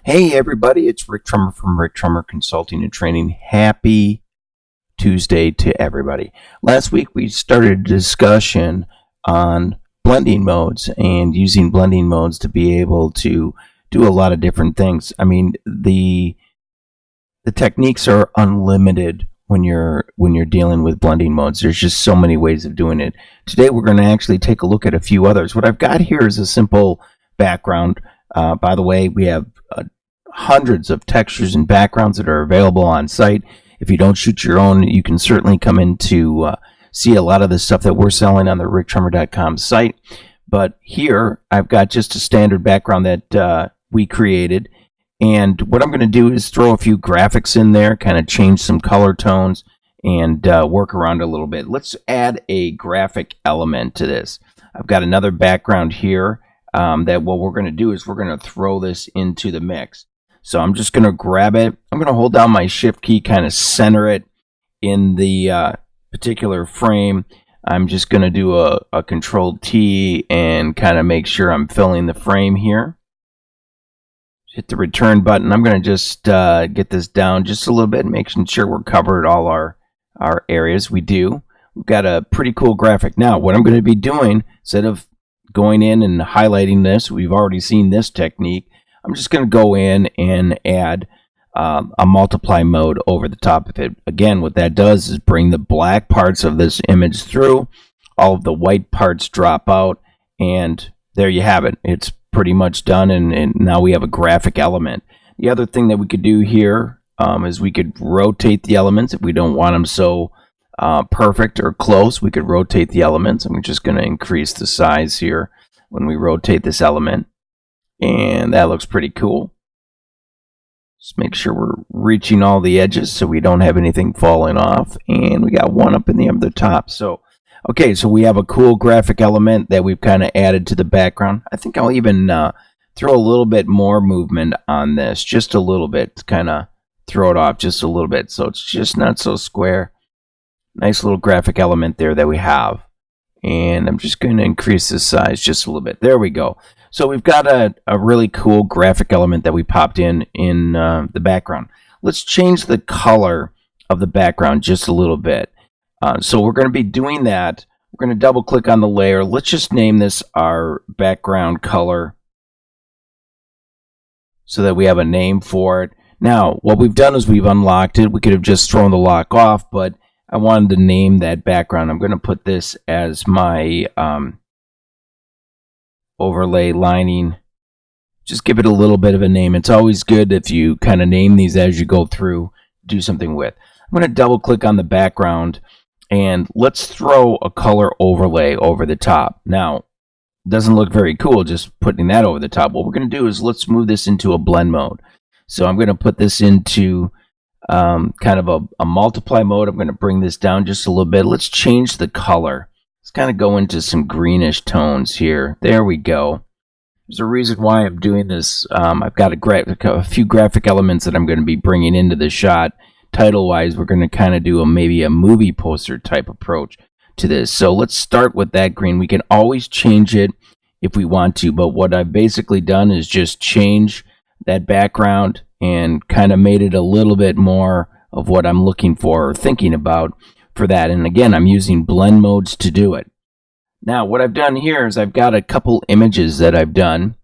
Hey everybody, it's Rick Trummer from Rick Trummer Consulting and Training. Happy Tuesday to everybody. Last week we started a discussion on blending modes and using blending modes to be able to do a lot of different things. I mean, the techniques are unlimited when you're dealing with blending modes. There's just so many ways of doing it. Today we're going to actually take a look at a few others. What I've got here is a simple background. By the way, we have hundreds of textures and backgrounds that are available on site. If you don't shoot your own, you can certainly come in to see a lot of the stuff that we're selling on the ricktrummer.com site. But here, I've got just a standard background that we created. And what I'm going to do is throw a few graphics in there, kind of change some color tones, and work around a little bit. Let's add a graphic element to this. I've got another background here that what we're going to do is we're going to throw this into the mix. So I'm just going to grab it. I'm going to hold down my shift key, kind of center it in the particular frame. I'm just going to do a control T and kind of make sure I'm filling the frame here. Hit the return button. I'm going to just get this down just a little bit, making sure we're covered all our areas. We do. We've got a pretty cool graphic. Now, what I'm going to be doing, instead of going in and highlighting this, we've already seen this technique. I'm just going to go in and add a multiply mode over the top of it. Again, what that does is bring the black parts of this image through, all of the white parts drop out, and there you have it. It's pretty much done, and now we have a graphic element. The other thing that we could do here is we could rotate the elements. If we don't want them so perfect or close, we could rotate the elements. I'm just going to increase the size here when we rotate this element. And that looks pretty cool. Just make sure we're reaching all the edges so we don't have anything falling off. And we got one up in the other top. So, okay, so we have a cool graphic element that we've kind of added to the background. I think I'll even throw a little bit more movement on this, just a little bit, to kind of throw it off just a little bit. So it's just not so square. Nice little graphic element there that we have. And I'm just going to increase the size just a little bit. There we go. So we've got a really cool graphic element that we popped in the background. Let's change the color of the background just a little bit. So we're going to be doing that. We're going to double click on the layer. Let's just name this our background color so that we have a name for it. Now, what we've done is we've unlocked it. We could have just thrown the lock off, but I wanted to name that background. I'm going to put this as my overlay lining. Just give it a little bit of a name. It's always good if you kind of name these as you go through, do something with. I'm going to double click on the background and let's throw a color overlay over the top. Now, it doesn't look very cool just putting that over the top. What we're going to do is let's move this into a blend mode. So I'm going to put this into kind of a multiply mode. I'm going to bring this down just a little bit. Let's change the color. Let's kind of go into some greenish tones here. There we go. There's a reason why I'm doing this. I've got a few graphic elements that I'm going to be bringing into the shot. Title-wise, we're going to kind of do maybe a movie poster type approach to this. So let's start with that green. We can always change it if we want to, but what I've basically done is just change that background and kind of made it a little bit more of what I'm looking for or thinking about for that. And again, I'm using blend modes to do it. Now, what I've done here is I've got a couple images that I've done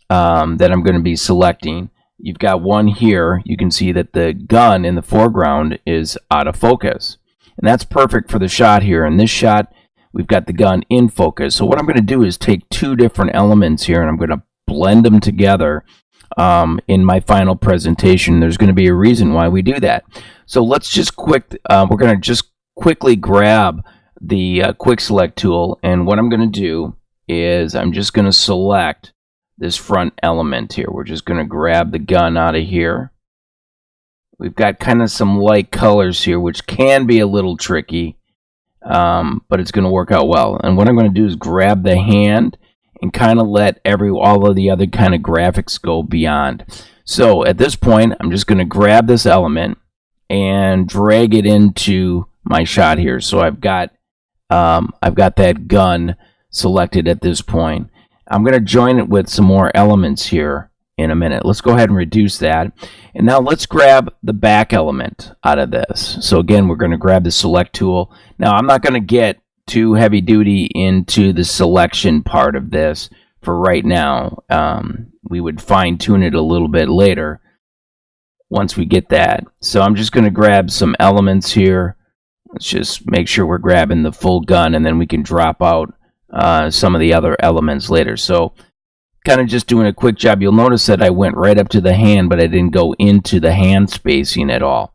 that I'm going to be selecting. You've got one here. You can see that the gun in the foreground is out of focus. And that's perfect for the shot here. In this shot, we've got the gun in focus. So what I'm going to do is take two different elements here and I'm going to blend them together in my final presentation. There's going to be a reason why we do that. So let's just we're going to just quickly grab the quick select tool, and what I'm going to do is I'm just going to select this front element here. We're just going to grab the gun out of here. We've got kind of some light colors here, which can be a little tricky, but it's going to work out well. And what I'm going to do is grab the hand and kind of let all of the other kind of graphics go beyond. So at this point, I'm just going to grab this element and drag it into my shot here. So I've got that gun selected at this point. I'm going to join it with some more elements here in a minute. Let's go ahead and reduce that. And now let's grab the back element out of this. So again, we're going to grab the select tool. Now I'm not going to get too heavy duty into the selection part of this for right now. We would fine tune it a little bit later once we get that. So I'm just going to grab some elements here. Let's just make sure we're grabbing the full gun, and then we can drop out some of the other elements later. So kind of just doing a quick job. You'll notice that I went right up to the hand, but I didn't go into the hand spacing at all.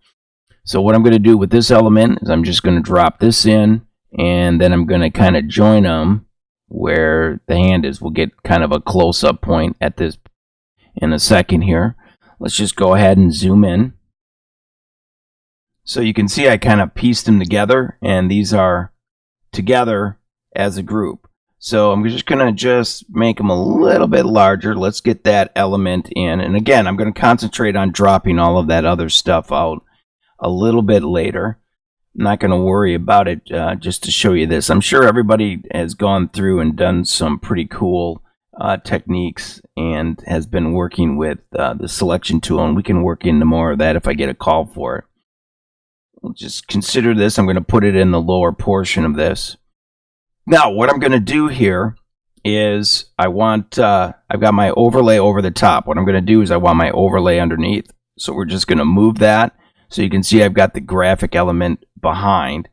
So what I'm going to do with this element is I'm just going to drop this in, and then I'm going to kind of join them where the hand is. We'll get kind of a close-up point at this in a second here. Let's just go ahead and zoom in. So you can see I kind of pieced them together, and these are together as a group. So I'm just going to make them a little bit larger. Let's get that element in. And again, I'm going to concentrate on dropping all of that other stuff out a little bit later. I'm not going to worry about it just to show you this. I'm sure everybody has gone through and done some pretty cool techniques and has been working with the selection tool, and we can work into more of that if I get a call for it. We'll just consider this. I'm going to put it in the lower portion of this. Now, what I'm going to do here is I've got my overlay over the top. What I'm going to do is I want my overlay underneath. So we're just going to move that. So you can see I've got the graphic element behind.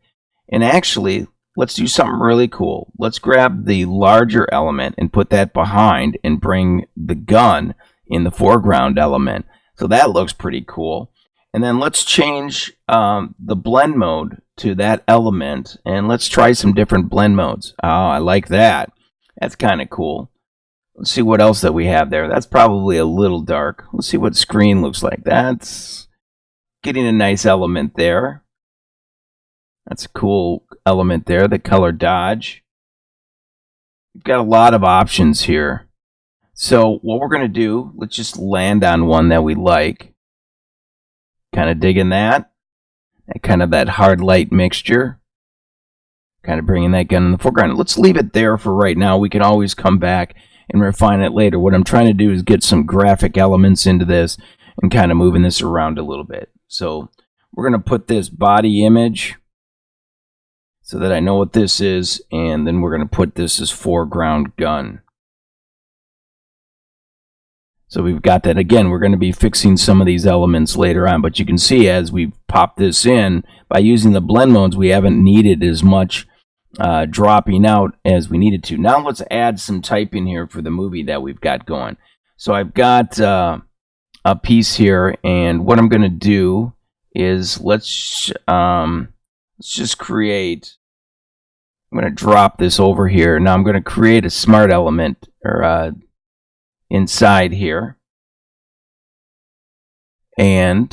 And actually, let's do something really cool. Let's grab the larger element and put that behind and bring the gun in the foreground element. So that looks pretty cool. And then let's change the blend mode to that element, and let's try some different blend modes. Oh, I like that. That's kind of cool. Let's see what else that we have there. That's probably a little dark. Let's see what screen looks like. That's getting a nice element there. That's a cool element there, the color dodge. We've got a lot of options here. So what we're going to do, let's just land on one that we like. Kind of digging that. Kind of that hard light mixture. Kind of bringing that gun in the foreground. Let's leave it there for right now. We can always come back and refine it later. What I'm trying to do is get some graphic elements into this and kind of moving this around a little bit. So we're going to put this body image so that I know what this is, and then we're going to put this as foreground gun. So we've got that. Again, we're going to be fixing some of these elements later on, but you can see as we pop this in, by using the blend modes, we haven't needed as much dropping out as we needed to. Now let's add some type in here for the movie that we've got going. So I've got a piece here, and what I'm going to do is let's just create. I'm going to drop this over here. Now I'm going to create a smart element or inside here, and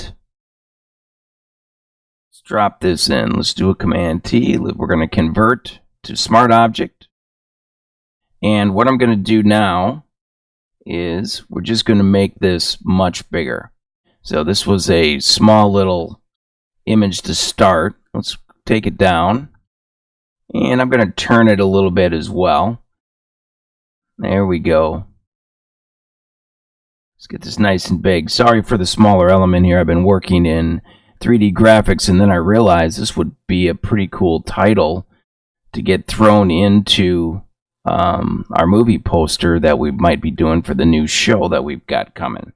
let's drop this in. Let's do a Command T. We're going to convert to smart object, and what I'm going to do now is we're just going to make this much bigger. So this was a small little image to start. Let's take it down, and I'm going to turn it a little bit as well. There we go. Let's get this nice and big. Sorry for the smaller element here. I've been working in 3D graphics, and then I realized this would be a pretty cool title to get thrown into our movie poster that we might be doing for the new show that we've got coming.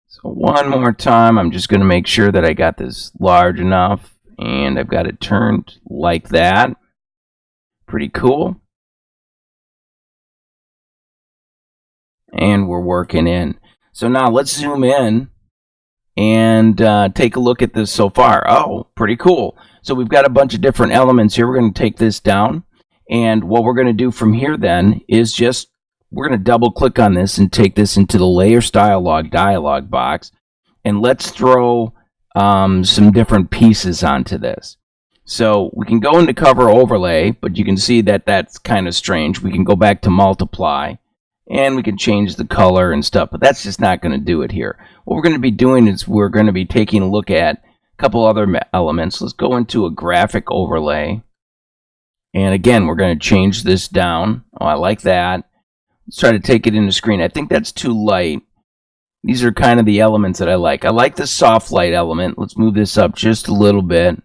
So one more time, I'm just going to make sure that I got this large enough, and I've got it turned like that. Pretty cool. And we're working in. So now let's zoom in and take a look at this so far. Oh, pretty cool. So we've got a bunch of different elements here. We're going to take this down. And what we're going to do from here then is we're going to double click on this and take this into the layer style log dialog box. And let's throw some different pieces onto this. So we can go into cover overlay, but you can see that that's kind of strange. We can go back to multiply, and we can change the color and stuff, but that's just not going to do it here. What we're going to be doing is we're going to be taking a look at a couple other elements. Let's go into a graphic overlay. And again, we're going to change this down. Oh, I like that. Let's try to take it into screen. I think that's too light. These are kind of the elements that I like. I like the soft light element. Let's move this up just a little bit.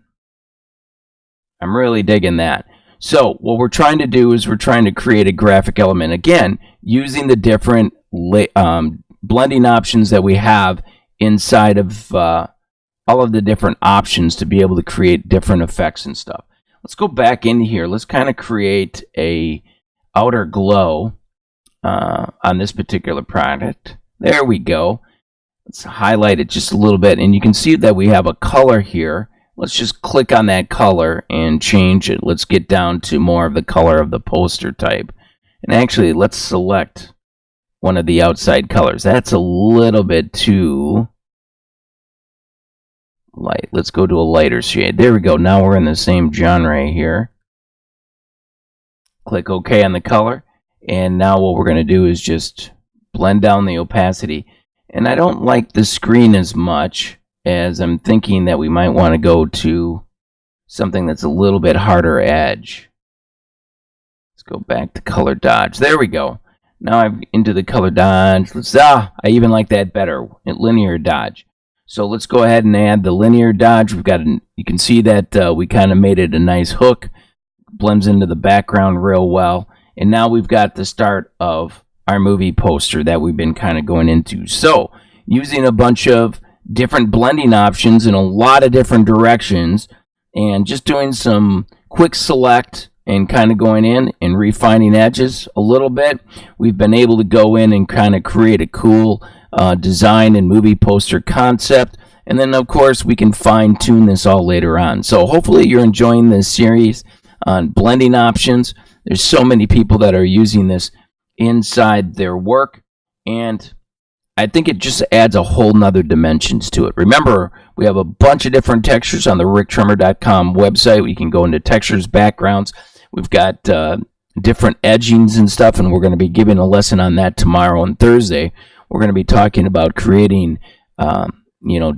I'm really digging that. So what we're trying to do is we're trying to create a graphic element. Again, using the different blending options that we have inside of all of the different options to be able to create different effects and stuff. Let's go back in here. Let's kind of create a outer glow on this particular product. There we go. Let's highlight it just a little bit, and you can see that we have a color here. Let's just click on that color and change it. Let's get down to more of the color of the poster type. And actually, let's select one of the outside colors. That's a little bit too light. Let's go to a lighter shade. There we go. Now we're in the same genre here. Click OK on the color. And now what we're going to do is just blend down the opacity. And I don't like the screen as much, as I'm thinking that we might want to go to something that's a little bit harder edge. Let's go back to color dodge. There we go. Now I'm into the color dodge. I even like that better. Linear dodge. So let's go ahead and add the linear dodge. We've got you can see that we kind of made it a nice hook. Blends into the background real well. And now we've got the start of our movie poster that we've been kind of going into. So using a bunch of different blending options in a lot of different directions and just doing some quick select and kind of going in and refining edges a little bit, we've been able to go in and kind of create a cool design and movie poster concept. And then, of course, we can fine-tune this all later on. So hopefully you're enjoying this series on blending options. There's so many people that are using this inside their work, and I think it just adds a whole nother dimensions to it. Remember, we have a bunch of different textures on the ricktrummer.com website. We can go into textures, backgrounds. We've got different edgings and stuff, and we're going to be giving a lesson on that tomorrow and Thursday. We're going to be talking about creating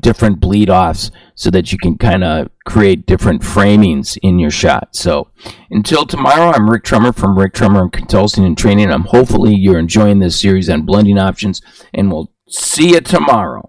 different bleed offs so that you can kind of create different framings in your shot. So until tomorrow, I'm Rick Trummer from Rick Trummer Consulting and Training. Hopefully you're enjoying this series on blending options, and we'll see you tomorrow.